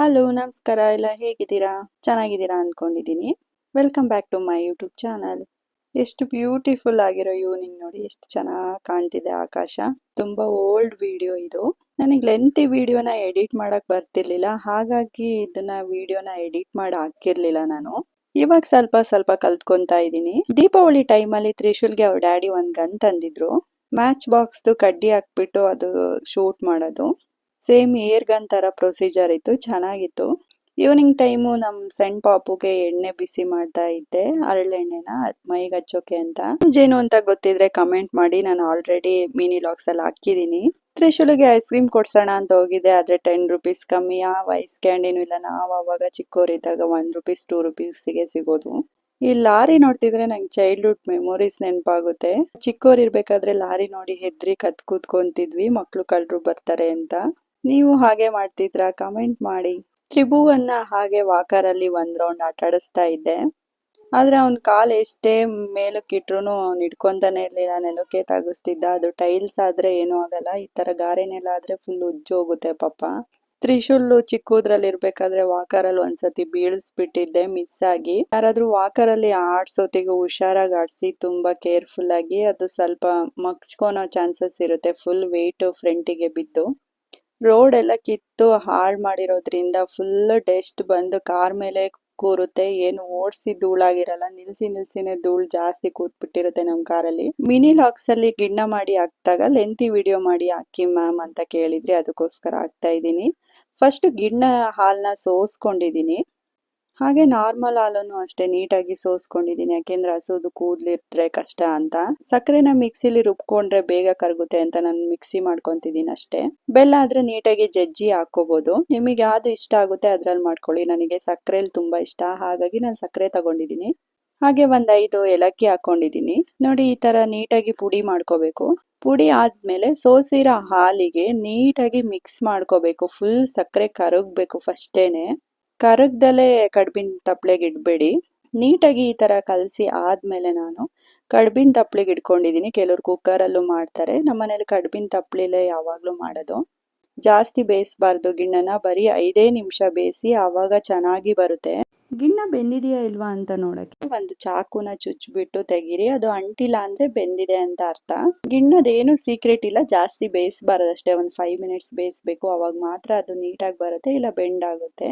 Hello ನಮಸ್ಕಾರ ಎಲ್ಲ ಹೇಗಿದ್ದೀರಾ? ಚೆನ್ನಾಗಿದ್ದೀರಾ ಅನ್ಕೊಂಡಿದ್ದೀನಿ. Welcome back to my YouTube channel. ಎಷ್ಟು ಬ್ಯೂಟಿಫುಲ್ ಆಗಿರೋ ಈವ್ನಿಂಗ್ ನೋಡಿ, ಎಷ್ಟು ಚೆನ್ನಾಗಿ ಕಾಣ್ತಿದೆ ಆಕಾಶ. ತುಂಬಾ ಓಲ್ಡ್ ವಿಡಿಯೋ ಇದು. ನನಗೆ ಲೆಂತಿ ವಿಡಿಯೋನ ಎಡಿಟ್ ಮಾಡಕ್ ಬರ್ತಿರ್ಲಿಲ್ಲ, ಹಾಗಾಗಿ ಇದನ್ನ ವಿಡಿಯೋನ ಎಡಿಟ್ ಮಾಡಿ ಹಾಕಿರ್ಲಿಲ್ಲ ನಾನು. ಇವಾಗ ಸ್ವಲ್ಪ ಸ್ವಲ್ಪ ಕಲ್ತ್ಕೊಂತಾ ಇದ್ದೀನಿ. ದೀಪಾವಳಿ ಟೈಮಲ್ಲಿ ತ್ರಿಶೂಲ್ಗೆ ಅವ್ರ ಡ್ಯಾಡಿ ಒಂದ್ ಗನ್ ತಂದಿದ್ರು. ಮ್ಯಾಚ್ ಬಾಕ್ಸ್ದು ಕಡ್ಡಿ ಹಾಕ್ಬಿಟ್ಟು ಅದು ಶೂಟ್ ಮಾಡೋದು. ಸೇಮ್ ಏರ್ ಗನ್ ತರ ಪ್ರೊಸೀಜರ್ ಇತ್ತು, ಚೆನ್ನಾಗಿತ್ತು. ಈವ್ನಿಂಗ್ ಟೈಮು ನಮ್ ಸಣ್ಣ ಪಾಪುಗೆ ಎಣ್ಣೆ ಬಿಸಿ ಮಾಡ್ತಾ ಇದ್ದೆ, ಹರಳೆಣ್ಣೆನ ಮೈಗೆ ಹಚ್ಚೋಕೆ ಅಂತ. ಏನು ಅಂತ ಗೊತ್ತಿದ್ರೆ ಕಮೆಂಟ್ ಮಾಡಿ, ನಾನು ಆಲ್ರೆಡಿ ಮಿನಿ ಲಾಕ್ಸ್ ಅಲ್ಲಿ ಹಾಕಿದೀನಿ. ತ್ರಿಶೂಲಿಗೆ ಐಸ್ ಕ್ರೀಮ್ ಕೊಡ್ಸೋಣ ಅಂತ ಹೋಗಿದ್ದೆ, ಆದ್ರೆ 10 ರುಪೀಸ್ ಕಮ್ಮಿ ಯಾವ ಐಸ್ ಕ್ಯಾಂಡಿನೂ ಇಲ್ಲ. ನಾವು ಅವಾಗ ಚಿಕ್ಕವರಿದ್ದಾಗ 1 ರುಪೀಸ್ 2 ರುಪೀಸ್ಗೆ ಸಿಗೋದು. ಈ ಲಾರಿ ನೋಡ್ತಿದ್ರೆ ನಂಗೆ ಚೈಲ್ಡ್ಹುಡ್ ಮೆಮೊರೀಸ್ ನೆನಪಾಗುತ್ತೆ. ಚಿಕ್ಕವರಿರ್ಬೇಕಾದ್ರೆ ಲಾರಿ ನೋಡಿ ಹೆದ್ರಿ ಕತ್ ಕೂತ್ಕೊಂತಿದ್ವಿ, ಮಕ್ಳು ಕಳ್ರು ಬರ್ತಾರೆ ಅಂತ. ನೀವು ಹಾಗೆ ಮಾಡ್ತಿದ್ರಾ? ಕಮೆಂಟ್ ಮಾಡಿ. ತ್ರಿಭುವನ್ನ ಹಾಗೆ ವಾಕರ್ ಅಲ್ಲಿ ಒಂದ್ ರೌಂಡ್ ಆಟ ಆಡಿಸ್ತಾ ಇದ್ದೆ, ಆದ್ರೆ ಅವ್ನ್ ಕಾಲ್ ಎಷ್ಟೇ ಮೇಲಕ್ಕೆ ಇಟ್ರು ಅವ್ನ್ ಹಿಡ್ಕೊಂತಾನೆ ಇರ್ಲಿಲ್ಲ, ನೆಲಕ್ಕೆ ತಾಗಿಸ್ತಿದ್ದ. ಅದು ಟೈಲ್ಸ್ ಆದ್ರೆ ಏನೂ ಆಗಲ್ಲ, ಈ ತರ ಗಾರೆ ನೆಲ ಆದ್ರೆ ಫುಲ್ ಉಜ್ಜೋಗುತ್ತೆ ಪಾಪ. ತ್ರಿಶೂಲ್ ಚಿಕ್ಕದ್ರಲ್ಲಿ ಇರ್ಬೇಕಾದ್ರೆ ವಾಕರ್ ಅಲ್ಲಿ ಒಂದ್ಸತಿ ಬೀಳಿಸ್ಬಿಟ್ಟಿದ್ದೆ ಮಿಸ್ ಆಗಿ. ಯಾರಾದ್ರೂ ವಾಕರ್ ಅಲ್ಲಿ ಆಡ್ಸೋತಿಗೆ ಹುಷಾರಾಗಿ ಆಡ್ಸಿ, ತುಂಬಾ ಕೇರ್ಫುಲ್ ಆಗಿ. ಅದು ಸ್ವಲ್ಪ ಮಗ್ಚ್ಕೊನೋ ಚಾನ್ಸಸ್ ಇರುತ್ತೆ, ಫುಲ್ ವೆಯ್ಟ್ ಫ್ರಂಟಿಗೆ ಬಿದ್ದು. ರೋಡ್ ಎಲ್ಲ ಕಿತ್ತು ಹಾಳ್ ಮಾಡಿರೋದ್ರಿಂದ ಫುಲ್ ಡಸ್ಟ್ ಬಂದು ಕಾರ್ ಮೇಲೆ ಕೂರುತ್ತೆ. ಏನು ಓಡಿಸಿ ಧೂಳಾಗಿರಲ್ಲ, ನಿಲ್ಸಿನೇ ಧೂಳ್ ಜಾಸ್ತಿ ಕೂತ್ಬಿಟ್ಟಿರುತ್ತೆ ನಮ್ ಕಾರಲ್ಲಿ. ಮಿನಿ ಲಾಕ್ಸ್ ಅಲ್ಲಿ ಗಿಣ್ಣ ಮಾಡಿ ಹಾಕ್ದಾಗ ಲೆಂತಿ ವಿಡಿಯೋ ಮಾಡಿ ಹಾಕಿ ಮ್ಯಾಮ್ ಅಂತ ಕೇಳಿದ್ರಿ, ಅದಕ್ಕೋಸ್ಕರ ಹಾಕ್ತಾ ಇದ್ದೀನಿ. ಫಸ್ಟ್ ಗಿಣ್ಣ ಹಾಲ್ನ ಸೋಸ್ಕೊಂಡಿದೀನಿ, ಹಾಗೆ ನಾರ್ಮಲ್ ಹಾಲನ್ನು ಅಷ್ಟೇ ನೀಟಾಗಿ ಸೋಸ್ಕೊಂಡಿದೀನಿ, ಯಾಕೆಂದ್ರೆ ಹಸುದು ಕೂದ್ಲಿಟ್ರೆ ಕಷ್ಟ ಅಂತ. ಸಕ್ಕರೆನ ಮಿಕ್ಸಿಲಿ ರುಬ್ಕೊಂಡ್ರೆ ಬೇಗ ಕರಗುತ್ತೆ ಅಂತ ನಾನು ಮಿಕ್ಸಿ ಮಾಡ್ಕೊಂತಿದ್ದೀನಿ ಅಷ್ಟೇ. ಬೆಲ್ಲ ಆದ್ರೆ ನೀಟಾಗಿ ಜಜ್ಜಿ ಹಾಕೋಬಹುದು, ನಿಮಗೆ ಯಾವ್ದು ಇಷ್ಟ ಆಗುತ್ತೆ ಅದ್ರಲ್ಲಿ ಮಾಡ್ಕೊಳ್ಳಿ. ನನಗೆ ಸಕ್ಕರೆಲಿ ತುಂಬಾ ಇಷ್ಟ, ಹಾಗಾಗಿ ನಾನು ಸಕ್ಕರೆ ತಗೊಂಡಿದ್ದೀನಿ. ಹಾಗೆ ಒಂದ್ 5 ಏಲಕ್ಕಿ ಹಾಕೊಂಡಿದೀನಿ. ನೋಡಿ, ಈ ತರ ನೀಟಾಗಿ ಪುಡಿ ಮಾಡ್ಕೋಬೇಕು. ಪುಡಿ ಆದ್ಮೇಲೆ ಸೋಸಿರೋ ಹಾಲಿಗೆ ನೀಟಾಗಿ ಮಿಕ್ಸ್ ಮಾಡ್ಕೋಬೇಕು. ಫುಲ್ ಸಕ್ಕರೆ ಕರಗ್ಬೇಕು ಫಸ್ಟೇನೆ. ಕರಗ್ದಲೆ ಕಡ್ಬಿನ ತಪ್ಲೆಗೆ ಇಡ್ಬೇಡಿ. ನೀಟಾಗಿ ಈ ತರ ಕಲಸಿ ಆದ್ಮೇಲೆ ನಾನು ಕಡ್ಬಿನ ತಪ್ಲಿಗೆ ಇಟ್ಕೊಂಡಿದೀನಿ. ಕೆಲವ್ರು ಕುಕ್ಕರಲ್ಲೂ ಮಾಡ್ತಾರೆ, ನಮ್ಮನೇಲಿ ಕಡ್ಬಿನ ತಪ್ಲಿಲೇ ಯಾವಾಗ್ಲೂ ಮಾಡೋದು. ಜಾಸ್ತಿ ಬೇಯಿಸಬಾರ್ದು ಗಿಣ್ಣನ, ಬರೀ 5 ನಿಮಿಷ ಬೇಯಿಸಿ, ಆವಾಗ ಚೆನ್ನಾಗಿ ಬರುತ್ತೆ. ಗಿಣ್ಣ ಬೆಂದಿದೆಯಾ ಇಲ್ವಾ ಅಂತ ನೋಡಕ್ಕೆ ಒಂದು ಚಾಕುನ ಚುಚ್ಬಿಟ್ಟು ತೆಗೀರಿ, ಅದು ಅಂಟಿಲ್ಲ ಅಂದ್ರೆ ಬೆಂದಿದೆ ಅಂತ ಅರ್ಥ. ಗಿಣ್ಣದೇನು ಸೀಕ್ರೆಟ್ ಇಲ್ಲ, ಜಾಸ್ತಿ ಬೇಯಿಸಬಾರದು ಅಷ್ಟೇ, ಒಂದು 5 ಮಿನಿಟ್ಸ್ ಬೇಯಿಸ್ಬೇಕು, ಅವಾಗ ಮಾತ್ರ ಅದು ನೀಟಾಗಿ ಬರುತ್ತೆ, ಇಲ್ಲ ಬೆಂಡ್ ಆಗುತ್ತೆ.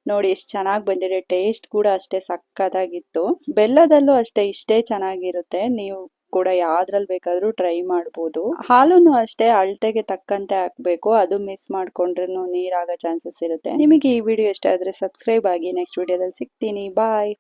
ನೋಡಿ ಎಷ್ಟು ಚೆನ್ನಾಗಿ ಬಂದಿದೆ, ಟೇಸ್ಟ್ ಕೂಡ ಅಷ್ಟೇ ಸಕ್ಕತ್ತಾಗಿತ್ತು. ಬೆಲ್ಲದಲ್ಲೂ ಅಷ್ಟೇ ಇಷ್ಟೇ ಚೆನ್ನಾಗಿರುತ್ತೆ. ನೀವು ಕೂಡ ಯಾವ್ದ್ರಲ್ಲಿ ಬೇಕಾದ್ರೂ ಟ್ರೈ ಮಾಡ್ಬೋದು. ಹಾಲುನು ಅಷ್ಟೇ ಅಳತೆಗೆ ತಕ್ಕಂತೆ ಹಾಕ್ಬೇಕು, ಅದು ಮಿಸ್ ಮಾಡ್ಕೊಂಡ್ರೂ ನೀರಾಗೋ ಚಾನ್ಸಸ್ ಇರುತ್ತೆ. ನಿಮಗೆ ಈ ವಿಡಿಯೋ ಇಷ್ಟ ಆದ್ರೆ ಸಬ್ಸ್ಕ್ರೈಬ್ ಆಗಿ, ನೆಕ್ಸ್ಟ್ ವಿಡಿಯೋದಲ್ಲಿ ಸಿಗ್ತೀನಿ. ಬಾಯ್.